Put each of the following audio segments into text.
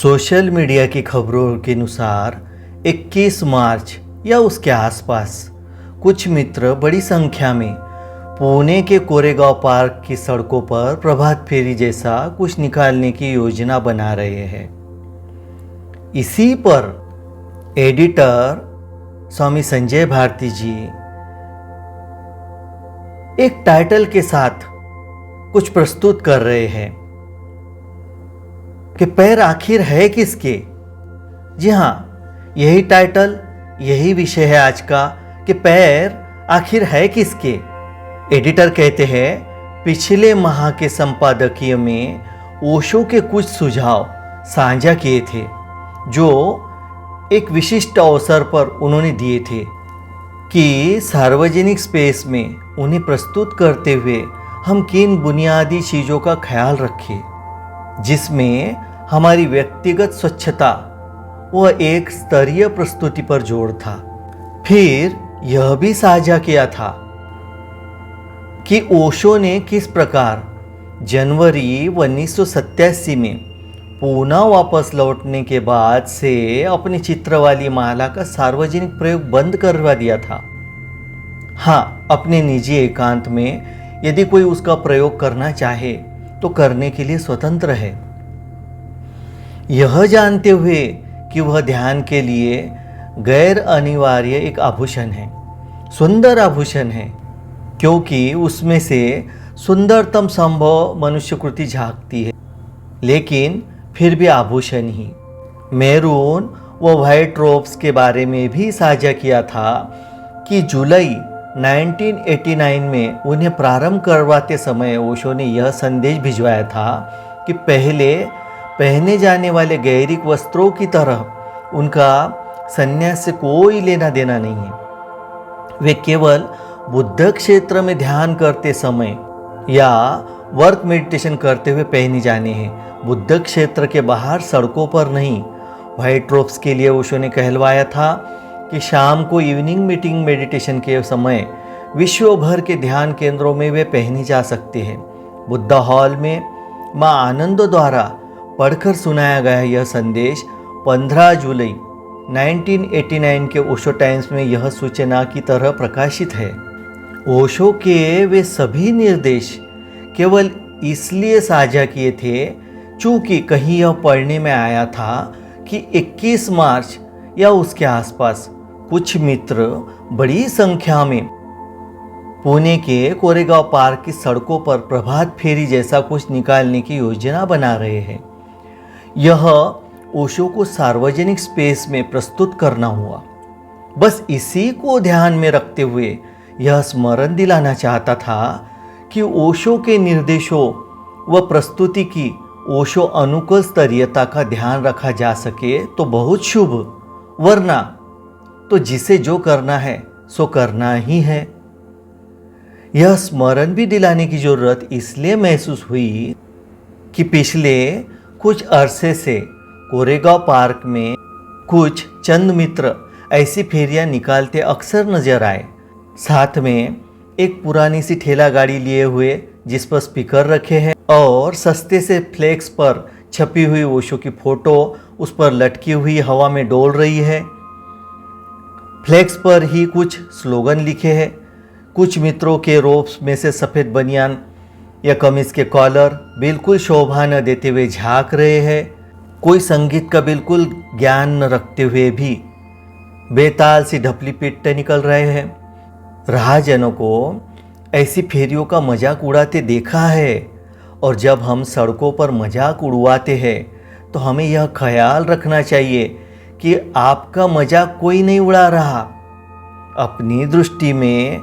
Social media की खबरों के अनुसार 21 मार्च या उसके आसपास कुछ मित्र बड़ी संख्या में पुणे के कोरेगांव पार्क की सड़कों पर प्रभात फेरी जैसा कुछ निकालने की योजना बना रहे हैं। इसी पर एडिटर स्वामी संजय भारती जी एक टाइटल के साथ कुछ प्रस्तुत कर रहे हैं कि पैर आखिर है किसके। जी हाँ, यही टाइटल, यही विषय है आज का कि पैर आखिर है किसके। एडिटर कहते हैं, पिछले माह के संपादकीय में ओशो के कुछ सुझाव साझा किए थे जो एक विशिष्ट अवसर पर उन्होंने दिए थे कि सार्वजनिक स्पेस में उन्हें प्रस्तुत करते हुए हम किन बुनियादी चीज़ों का ख्याल रखें जिसमें हमारी व्यक्तिगत स्वच्छता व एक स्तरीय प्रस्तुति पर जोर था। फिर यह भी साझा किया था कि ओशो ने किस प्रकार जनवरी 1987 में पुणे वापस लौटने के बाद से अपनी चित्र वाली माला का सार्वजनिक प्रयोग बंद करवा दिया था। हाँ, अपने निजी एकांत में यदि कोई उसका प्रयोग करना चाहे तो करने के लिए स्वतंत्र है, यह जानते हुए कि वह ध्यान के लिए गैर अनिवार्य एक आभूषण है, सुंदर आभूषण है, क्योंकि उसमें से सुंदरतम संभव मनुष्यकृति झांकती है, लेकिन फिर भी आभूषण ही। मैरून व वाइट रोब्स के बारे में भी साझा किया था कि जुलाई 1989 में उन्हें प्रारंभ करवाते समय ओशो ने यह संदेश भिजवाया था कि पहले पहने जाने वाले गैरिक वस्त्रों की तरह उनका संन्यास से कोई लेना देना नहीं है। वे केवल बुद्ध क्षेत्र में ध्यान करते समय या वर्क मेडिटेशन करते हुए पहने जाने हैं, बुद्ध क्षेत्र के बाहर सड़कों पर नहीं। व्हाइट रोब्स के लिए ओशो ने कहलवाया था कि शाम को इवनिंग मीटिंग मेडिटेशन के समय विश्व भर के ध्यान केंद्रों में वे पहने जा सकते हैं। बुद्ध हॉल में माँ आनंद द्वारा पढ़कर सुनाया गया यह संदेश 15 जुलाई 1989 के ओशो टाइम्स में यह सूचना की तरह प्रकाशित है। ओशो के वे सभी निर्देश केवल इसलिए साझा किए थे चूँकि कहीं यह पढ़ने में आया था कि 21 मार्च या उसके आसपास कुछ मित्र बड़ी संख्या में पुणे के कोरेगांव पार्क की सड़कों पर प्रभात फेरी जैसा कुछ निकालने की योजना बना रहे हैं। यह ओशो को सार्वजनिक स्पेस में प्रस्तुत करना हुआ। बस इसी को ध्यान में रखते हुए यह स्मरण दिलाना चाहता था कि ओशो के निर्देशों व प्रस्तुति की ओशो अनुकूल स्तरीयता का ध्यान रखा जा सके तो बहुत शुभ, वरना तो जिसे जो करना है सो करना ही है। यह स्मरण भी दिलाने की जरूरत इसलिए महसूस हुई कि पिछले कुछ अरसे से कोरेगांव पार्क में कुछ चंद मित्र ऐसी फेरियां निकालते अक्सर नजर आए, साथ में एक पुरानी सी ठेला गाड़ी लिए हुए जिस पर स्पीकर रखे हैं और सस्ते से फ्लेक्स पर छपी हुई ओशो की फोटो उस पर लटकी हुई हवा में डोल रही है। फ्लेक्स पर ही कुछ स्लोगन लिखे हैं। कुछ मित्रों के रोब्स में से सफ़ेद बनियान या कमीज के कॉलर बिल्कुल शोभा न देते हुए झांक रहे हैं। कोई संगीत का बिल्कुल ज्ञान न रखते हुए भी बेताल सी ढपली पीटते निकल रहे हैं। राहजनों को ऐसी फेरियों का मजाक उड़ाते देखा है, और जब हम सड़कों पर मजाक उड़वाते हैं तो हमें यह ख्याल रखना चाहिए कि आपका मजाक कोई नहीं उड़ा रहा। अपनी दृष्टि में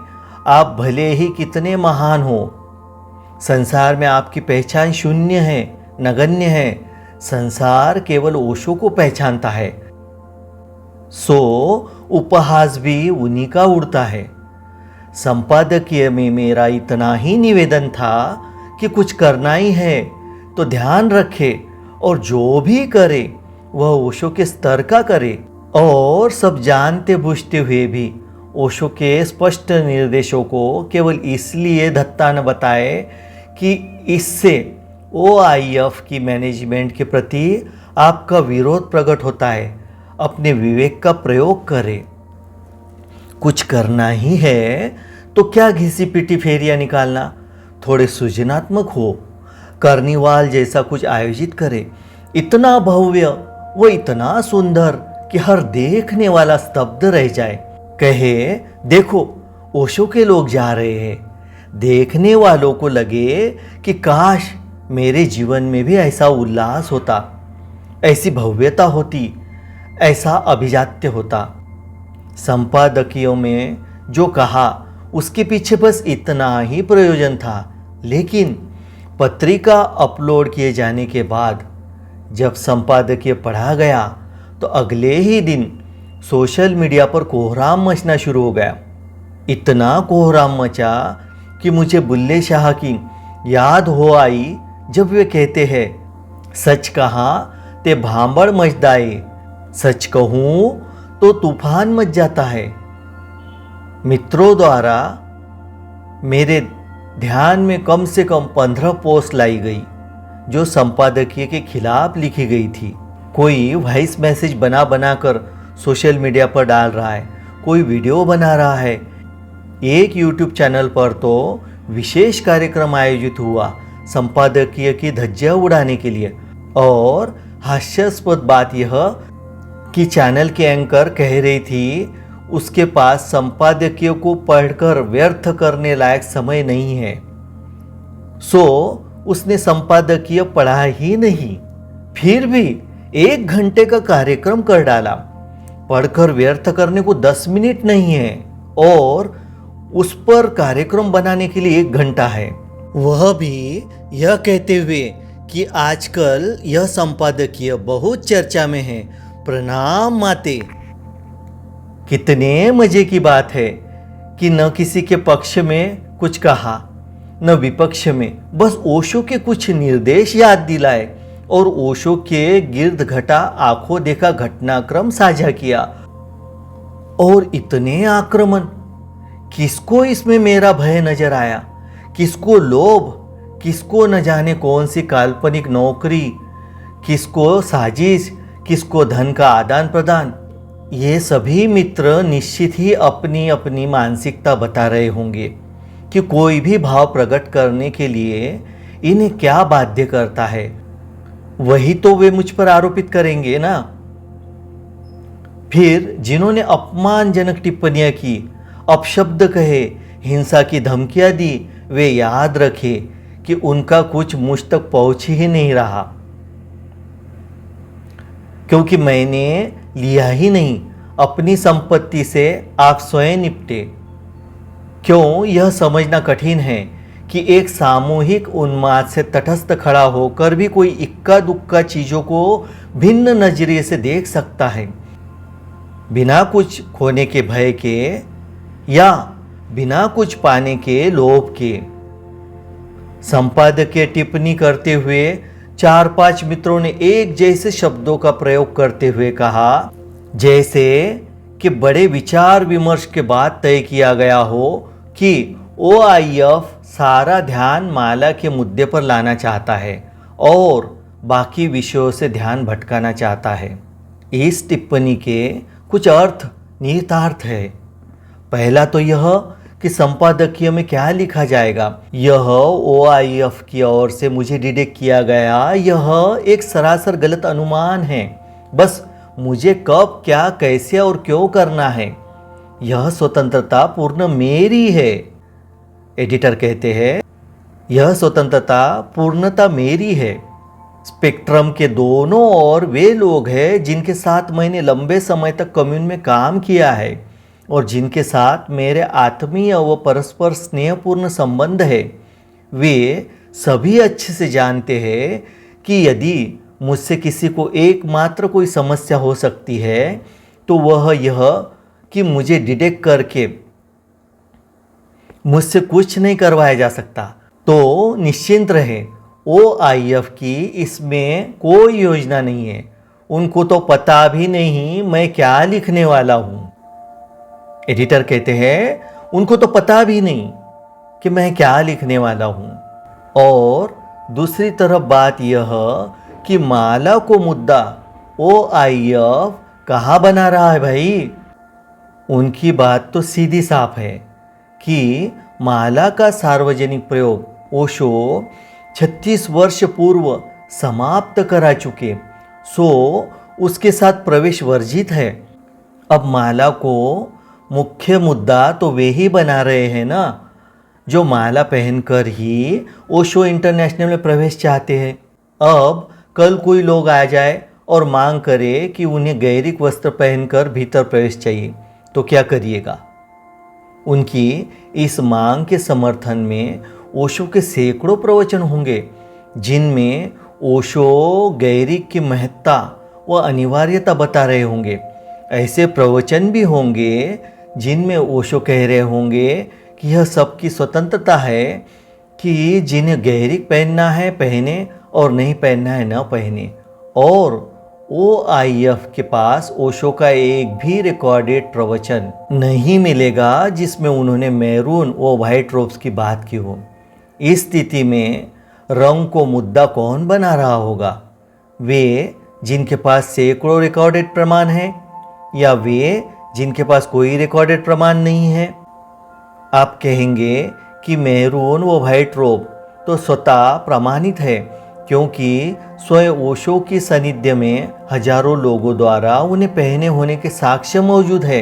आप भले ही कितने महान हो, संसार में आपकी पहचान शून्य है, नगण्य है। संसार केवल ओशो को पहचानता है, सो उपहास भी उन्हीं का उड़ता है। संपादकीय में मेरा इतना ही निवेदन था कि कुछ करना ही है तो ध्यान रखे और जो भी करे वह ओशो के स्तर का करे, और सब जानते बूझते हुए भी ओशो के स्पष्ट निर्देशों को केवल इसलिए धत्ता न बताए कि इससे OIF की मैनेजमेंट के प्रति आपका विरोध प्रकट होता है, अपने विवेक का प्रयोग करें। कुछ करना ही है तो क्या घिसी पिटी फेरियां निकालना, थोड़े सृजनात्मक हो, कार्निवाल जैसा कुछ आयोजित करें, इतना भव्य वो इतना सुंदर कि हर देखने वाला स्तब्ध रह जाए, कहे देखो ओशो के लोग जा रहे हैं। देखने वालों को लगे कि काश मेरे जीवन में भी ऐसा उल्लास होता, ऐसी भव्यता होती, ऐसा अभिजात्य होता। संपादकियों में जो कहा उसके पीछे बस इतना ही प्रयोजन था, लेकिन पत्रिका अपलोड किए जाने के बाद जब संपादकीय पढ़ा गया तो अगले ही दिन सोशल मीडिया पर कोहराम मचना शुरू हो गया। इतना कोहराम मचा कि मुझे बुल्ले शाह की याद हो आई जब वे कहते हैं, सच कहा ते भांबड़ मचदाए, सच कहूं तो तूफान मच जाता है। मित्रों द्वारा मेरे ध्यान में कम से कम 15 पोस्ट लाई गई जो संपादकीय के खिलाफ लिखी गई थी। कोई वॉइस मैसेज बना बनाकर सोशल मीडिया पर डाल रहा है, कोई वीडियो बना रहा है। एक यूट्यूब चैनल पर तो विशेष कार्यक्रम आयोजित हुआ संपादकीय की धज्जियां उड़ाने के लिए, और हास्यास्पद बात यह कि चैनल के एंकर कह रही थी उसके पास संपादकीय को पढ़कर व्यर्थ करने लायक समय नहीं है, सो उसने संपादकीय पढ़ा ही नहीं। फिर भी 1 घंटे का कार्यक्रम कर डाला। पढ़कर व्यर्थ करने को 10 मिनट नहीं है, और उस पर कार्यक्रम बनाने के लिए 1 घंटा है, वह भी यह कहते हुए कि आजकल यह संपादकीय बहुत चर्चा में है। प्रणाम माते। कितने मजे की बात है कि न किसी के पक्ष में कुछ कहा न विपक्ष में, बस ओशो के कुछ निर्देश याद दिलाए और ओशो के गिर्द घटा आंखों देखा घटनाक्रम साझा किया। और इतने आक्रमण, किसको इसमें मेरा भय नजर आया, किसको लोभ, किसको न जाने कौन सी काल्पनिक नौकरी, किसको साजिश, किसको धन का आदान प्रदान। ये सभी मित्र निश्चित ही अपनी अपनी मानसिकता बता रहे होंगे कि कोई भी भाव प्रकट करने के लिए इन्हें क्या बाध्य करता है, वही तो वे मुझ पर आरोपित करेंगे ना। फिर जिन्होंने अपमानजनक टिप्पणियां की, अपशब्द कहे, हिंसा की धमकियां दी, वे याद रखे कि उनका कुछ मुझ तक पहुंच ही नहीं रहा, क्योंकि मैंने लिया ही नहीं। अपनी संपत्ति से आप स्वयं निपटे। क्यों यह समझना कठिन है कि एक सामूहिक उन्माद से तटस्थ खड़ा होकर भी कोई इक्का दुक्का चीजों को भिन्न नजरिए से देख सकता है, बिना कुछ खोने के भय के या बिना कुछ पाने के लोभ के। संपादकीय टिप्पणी करते हुए 4-5 मित्रों ने एक जैसे शब्दों का प्रयोग करते हुए कहा, जैसे कि बड़े विचार विमर्श के बाद तय किया गया हो कि OIF सारा ध्यान माला के मुद्दे पर लाना चाहता है और बाकी विषयों से ध्यान भटकाना चाहता है। इस टिप्पणी के कुछ अर्थ निहितार्थ है। पहला तो यह कि संपादकीय में क्या लिखा जाएगा, यह OIF की ओर से मुझे डिटेक्ट किया गया, यह एक सरासर गलत अनुमान है। बस मुझे कब, क्या, कैसे और क्यों करना है, यह स्वतंत्रता पूर्ण मेरी है। एडिटर कहते हैं, यह स्वतंत्रता पूर्णता मेरी है। स्पेक्ट्रम के दोनों ओर वे लोग हैं जिनके साथ मैंने लंबे समय तक कम्यून में काम किया है और जिनके साथ मेरे आत्मीय व परस्पर स्नेहपूर्ण संबंध है। वे सभी अच्छे से जानते हैं कि यदि मुझसे किसी को एकमात्र कोई समस्या हो सकती है तो वह यह कि मुझे डिटेक्ट करके मुझसे कुछ नहीं करवाया जा सकता। तो निश्चिंत रहे, OIF की इसमें कोई योजना नहीं है। उनको तो पता भी नहीं मैं क्या लिखने वाला हूं। एडिटर कहते हैं, उनको तो पता भी नहीं कि मैं क्या लिखने वाला हूं। और दूसरी तरफ बात यह कि माला को मुद्दा OIF कहाँ बना रहा है भाई। उनकी बात तो सीधी साफ है कि माला का सार्वजनिक प्रयोग ओशो 36 वर्ष पूर्व समाप्त करा चुके, सो उसके साथ प्रवेश वर्जित है। अब माला को मुख्य मुद्दा तो वे ही बना रहे हैं ना, जो माला पहनकर ही ओशो इंटरनेशनल में प्रवेश चाहते हैं। अब कल कोई लोग आ जाए और मांग करे कि उन्हें गैरिक वस्त्र पहनकर भीतर प्रवेश चाहिए, तो क्या करिएगा। उनकी इस मांग के समर्थन में ओशो के सैकड़ों प्रवचन होंगे, जिनमें ओशो गैरिक की महत्ता व अनिवार्यता बता रहे होंगे। ऐसे प्रवचन भी होंगे जिनमें ओशो कह रहे होंगे कि यह सबकी स्वतंत्रता है कि जिन्हें गैरिक पहनना है पहने और नहीं पहनना है न पहने। और OIF के पास ओशो का एक भी रिकॉर्डेड प्रवचन नहीं मिलेगा जिसमें उन्होंने मैरून व वाइट रोब्स की बात की हो। इस स्थिति में रंग को मुद्दा कौन बना रहा होगा? वे जिनके पास सैकड़ों रिकॉर्डेड प्रमाण हैं, या वे जिनके पास कोई रिकॉर्डेड प्रमाण नहीं है? आप कहेंगे कि मैरून व वाइट रोब तो स्वतः प्रमाणित है, क्योंकि स्वयं ओशो की सानिध्य में हजारों लोगों द्वारा उन्हें पहने होने के साक्ष्य मौजूद है।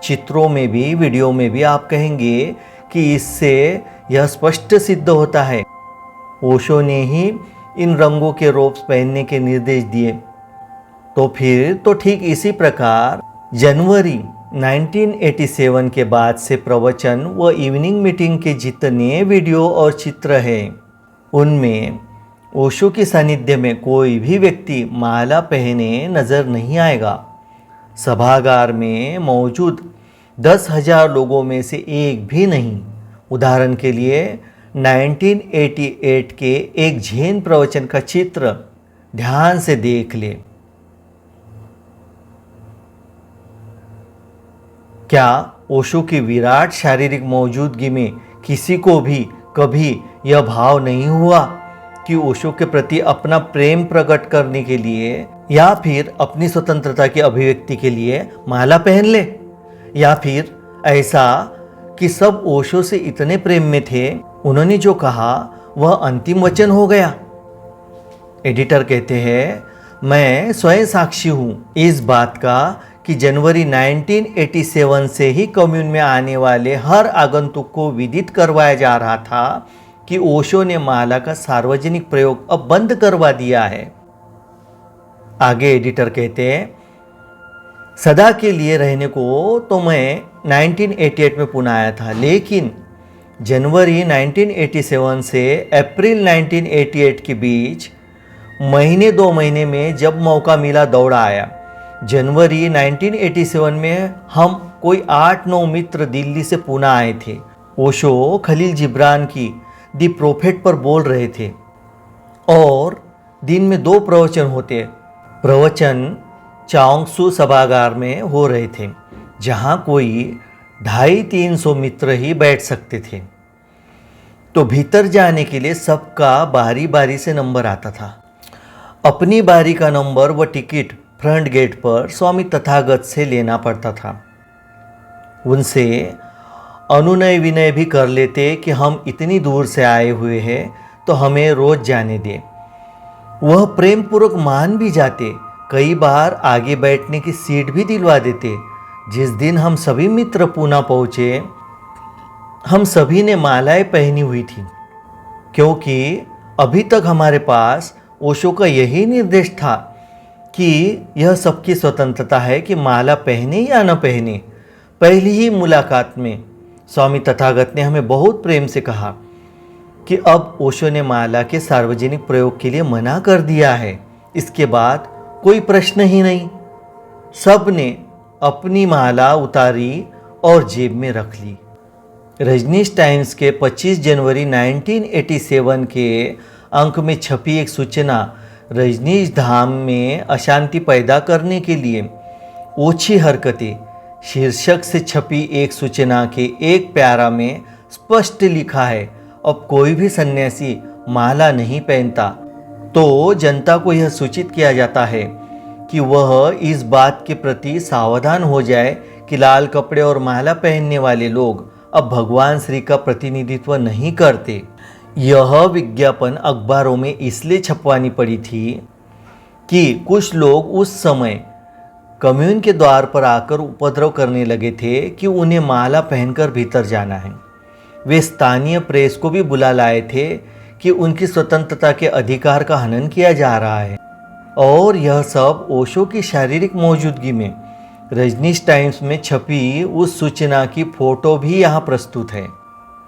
चित्रों में भी, वीडियो में भी आप कहेंगे कि इससे यह स्पष्ट सिद्ध होता है ओशो ने ही इन रंगों के रोब्स पहनने के निर्देश दिए। तो फिर तो ठीक इसी प्रकार जनवरी 1987 के बाद से प्रवचन व इवनिंग मीटिंग के जितने वीडियो और चित्र हैं, उनमें ओशो की सानिध्य में कोई भी व्यक्ति माला पहने नजर नहीं आएगा। सभागार में मौजूद 10,000 लोगों में से एक भी नहीं। उदाहरण के लिए 1988 के एक जैन प्रवचन का चित्र ध्यान से देख ले। क्या ओशो की विराट शारीरिक मौजूदगी में किसी को भी कभी यह भाव नहीं हुआ कि ओशो के प्रति अपना प्रेम प्रकट करने के लिए या फिर अपनी स्वतंत्रता की अभिव्यक्ति के लिए माला पहन ले? या फिर ऐसा कि सब ओशो से इतने प्रेम में थे, उन्होंने जो कहा वह अंतिम वचन हो गया? एडिटर कहते हैं, मैं स्वयं साक्षी हूँ इस बात का कि जनवरी 1987 से ही कम्यून में आने वाले हर आगंतुक को विदित करवाया जा रहा था कि ओशो ने माला का सार्वजनिक प्रयोग अब बंद करवा दिया है। आगे एडिटर कहते हैं, सदा के लिए रहने को तो मैं 1988 में पुणे आया था, लेकिन जनवरी 1987 से अप्रैल 1988 के बीच महीने 2 महीने में जब मौका मिला दौड़ा आया। जनवरी 1987 में हम कोई 8-9 मित्र दिल्ली से पुणे आए थे। ओशो खलील जिब्रान की दी प्रोफेट पर बोल रहे थे और दिन में 2 प्रवचन होते। प्रवचन चाओंगसू सभागार में हो रहे थे, जहाँ कोई 250-300 मित्र ही बैठ सकते थे। तो भीतर जाने के लिए सबका बारी बारी से नंबर आता था। अपनी बारी का नंबर व टिकट फ्रंट गेट पर स्वामी तथागत से लेना पड़ता था। उनसे अनुनय विनय भी कर लेते कि हम इतनी दूर से आए हुए हैं तो हमें रोज जाने दे। वह प्रेम पूर्वक मान भी जाते, कई बार आगे बैठने की सीट भी दिलवा देते। जिस दिन हम सभी मित्र पुणे पहुँचे, हम सभी ने मालाएं पहनी हुई थी, क्योंकि अभी तक हमारे पास ओशो का यही निर्देश था कि यह सबकी स्वतंत्रता है कि माला पहने या न पहने। पहली ही मुलाकात में स्वामी तथागत ने हमें बहुत प्रेम से कहा कि अब ओशो ने माला के सार्वजनिक प्रयोग के लिए मना कर दिया है, इसके बाद कोई प्रश्न ही नहीं। सब ने अपनी माला उतारी और जेब में रख ली। रजनीश टाइम्स के 25 जनवरी 1987 के अंक में छपी एक सूचना रजनीश धाम में अशांति पैदा करने के लिए ओछी हरकतें शीर्षक से छपी एक सूचना के एक प्यारा में स्पष्ट लिखा है, अब कोई भी सन्यासी माला नहीं पहनता। तो जनता को यह सूचित किया जाता है कि वह इस बात के प्रति सावधान हो जाए कि लाल कपड़े और माला पहनने वाले लोग अब भगवान श्री का प्रतिनिधित्व नहीं करते। यह विज्ञापन अखबारों में इसलिए छपवानी पड़ी थी कि कुछ लोग उस समय कम्यून के द्वार पर आकर उपद्रव करने लगे थे कि उन्हें माला पहनकर भीतर जाना है। वे स्थानीय प्रेस को भी बुला लाए थे कि उनकी स्वतंत्रता के अधिकार का हनन किया जा रहा है। और यह सब ओशो की शारीरिक मौजूदगी में रजनीश टाइम्स में छपी उस सूचना की फोटो भी यहाँ प्रस्तुत है।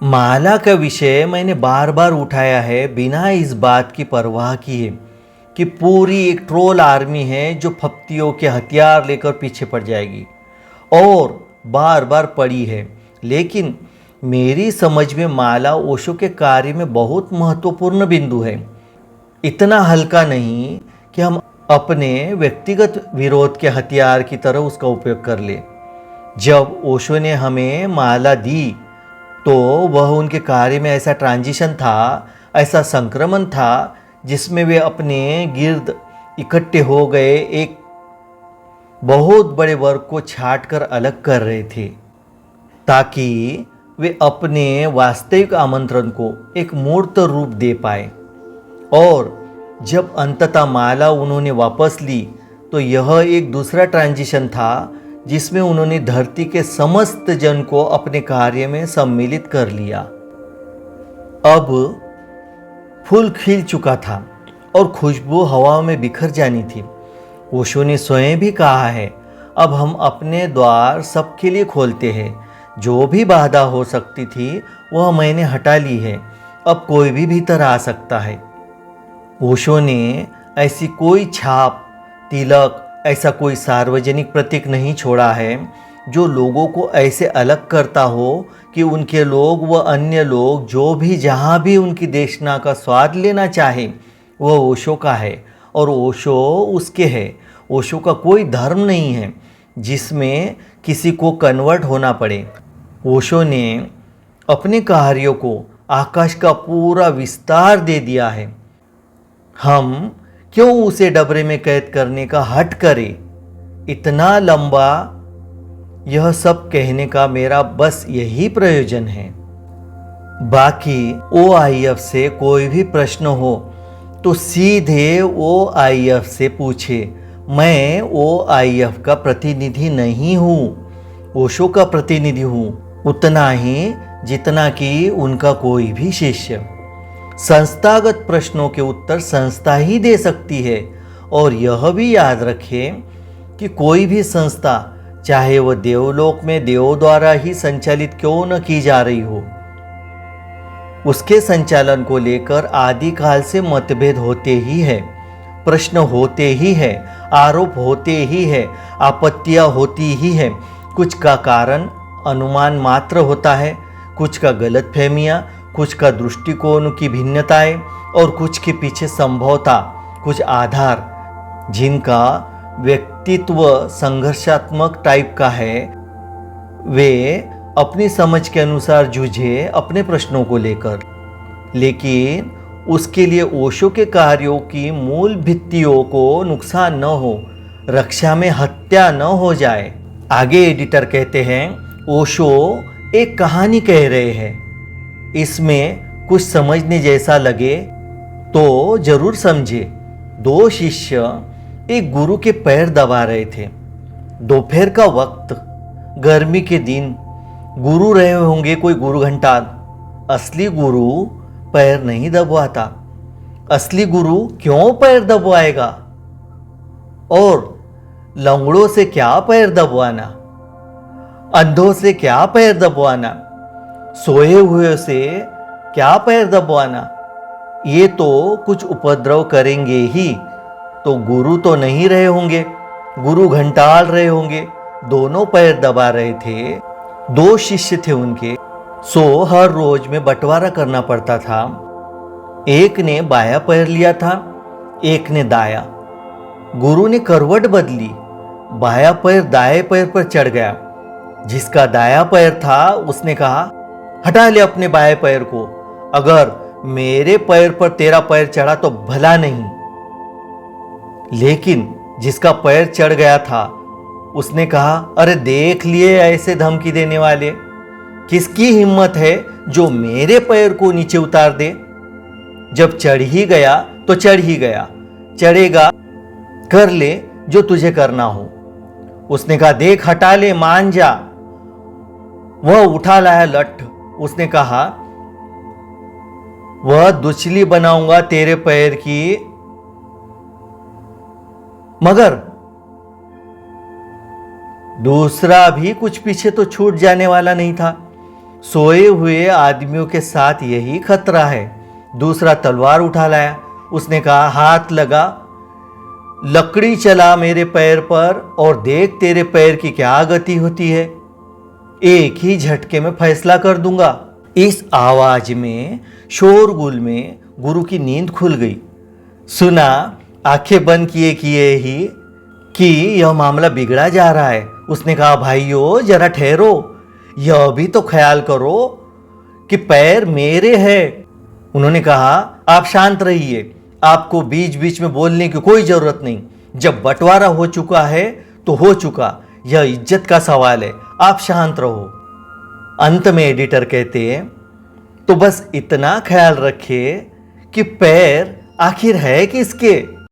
माला का विषय मैंने बार बार उठाया है बिना इस बात की परवाह किए कि पूरी एक ट्रोल आर्मी है जो फप्तियों के हथियार लेकर पीछे पड़ जाएगी, और बार बार पड़ी है। लेकिन मेरी समझ में माला ओशो के कार्य में बहुत महत्वपूर्ण बिंदु है। इतना हल्का नहीं कि हम अपने व्यक्तिगत विरोध के हथियार की तरह उसका उपयोग कर ले। जब ओशो ने हमें माला दी तो वह उनके कार्य में ऐसा ट्रांजिशन था, ऐसा संक्रमण था जिसमें वे अपने गिर्द इकट्ठे हो गए एक बहुत बड़े वर्ग को छांट कर अलग कर रहे थे, ताकि वे अपने वास्तविक आमंत्रण को एक मूर्त रूप दे पाए। और जब अंततः माला उन्होंने वापस ली तो यह एक दूसरा ट्रांजिशन था जिसमें उन्होंने धरती के समस्त जन को अपने कार्य में सम्मिलित कर लिया। अब फूल खिल चुका था और खुशबू हवा में बिखर जानी थी। ओशो ने स्वयं भी कहा है, अब हम अपने द्वार सबके लिए खोलते हैं। जो भी बाधा हो सकती थी वह मैंने हटा ली है, अब कोई भी भीतर आ सकता है। ओशो ने ऐसी कोई छाप, तिलक, ऐसा कोई सार्वजनिक प्रतीक नहीं छोड़ा है जो लोगों को ऐसे अलग करता हो कि उनके लोग व अन्य लोग जो भी जहाँ भी उनकी देशना का स्वाद लेना चाहे वह ओशो का है और ओशो उसके है। ओशो का कोई धर्म नहीं है जिसमें किसी को कन्वर्ट होना पड़े। ओशो ने अपने कार्यों को आकाश का पूरा विस्तार दे दिया है। हम क्यों उसे डबरे में कैद करने का हट करें? इतना लंबा यह सब कहने का मेरा बस यही प्रयोजन है। बाकी OIF से कोई भी प्रश्न हो तो सीधे OIF से पूछे। मैं OIF का प्रतिनिधि नहीं हूँ, ओशो का प्रतिनिधि हूँ, उतना ही जितना कि उनका कोई भी शिष्य। संस्थागत प्रश्नों के उत्तर संस्था ही दे सकती है। और यह भी याद रखें कि कोई भी संस्था, चाहे वह देवलोक में देवों द्वारा ही संचालित क्यों न की जा रही हो, उसके संचालन को लेकर आदिकाल से मतभेद होते ही है, प्रश्न होते ही है, आरोप होते ही है, आपत्तियां होती ही है। कुछ का कारण अनुमान मात्र होता है, कुछ का गलतफहमियां, कुछ का दृष्टिकोण की भिन्नताएं और कुछ के पीछे संभवता कुछ आधार जिनका व्यक्तित्व संघर्षात्मक टाइप का है। वे अपनी समझ के अनुसार जूझे अपने प्रश्नों को लेकर, लेकिन उसके लिए ओशो के कार्यों की मूल भित्तियों को नुकसान न हो, रक्षा में हत्या न हो जाए। आगे एडिटर कहते हैं, ओशो एक कहानी कह रहे हैं, इसमें कुछ समझने जैसा लगे तो जरूर समझे। दो शिष्य एक गुरु के पैर दबा रहे थे। दोपहर का वक्त, गर्मी के दिन, गुरु रहे होंगे कोई गुरु घंटाल। असली गुरु पैर नहीं दबवाता। असली गुरु क्यों पैर दबवाएगा? और लंगड़ों से क्या पैर दबवाना, अंधों से क्या पैर दबवाना, सोए हुए से क्या पैर दबवाना? ये तो कुछ उपद्रव करेंगे ही, तो गुरु तो नहीं रहे होंगे, गुरु घंटाल रहे होंगे। दोनों पैर दबा रहे थे। दो शिष्य थे उनके, सो हर रोज में बंटवारा करना पड़ता था। एक ने बाया पैर लिया था, एक ने दाया। गुरु ने करवट बदली, बाया पैर दाएं पैर पर चढ़ गया। जिसका दाया पैर था उसने कहा, हटा ले अपने बाएं पैर को, अगर मेरे पैर पर तेरा पैर चढ़ा तो भला नहीं, लेकिन जिसका पैर चढ़ गया था उसने कहा, अरे देख लिए ऐसे धमकी देने वाले, किसकी हिम्मत है जो मेरे पैर को नीचे उतार दे। जब चढ़ ही गया तो चढ़ ही गया, चढ़ेगा, कर ले जो तुझे करना हो। उसने कहा, देख हटा ले, मान जा। वह उठा लाया लठ। उसने कहा, वह दुचली बनाऊंगा तेरे पैर की, मगर दूसरा भी कुछ पीछे तो छूट जाने वाला नहीं था। सोए हुए आदमियों के साथ यही खतरा है। दूसरा तलवार उठा लाया। उसने कहा, हाथ लगा, लकड़ी चला मेरे पैर पर और देख तेरे पैर की क्या गति होती है, एक ही झटके में फैसला कर दूंगा। इस आवाज में, शोरगुल में गुरु की नींद खुल गई। सुना आंखें बंद किए किए ही कि यह मामला बिगड़ा जा रहा है। उसने कहा, भाइयों जरा ठहरो, यह भी तो ख्याल करो कि पैर मेरे हैं। उन्होंने कहा, आप शांत रहिए, आपको बीच बीच में बोलने की कोई जरूरत नहीं। जब बंटवारा हो चुका है तो हो चुका, यह इज्जत का सवाल है, आप शांत रहो। अंत में एडिटर कहते हैं, तो बस इतना ख्याल रखिए कि पैर आखिर है किसके।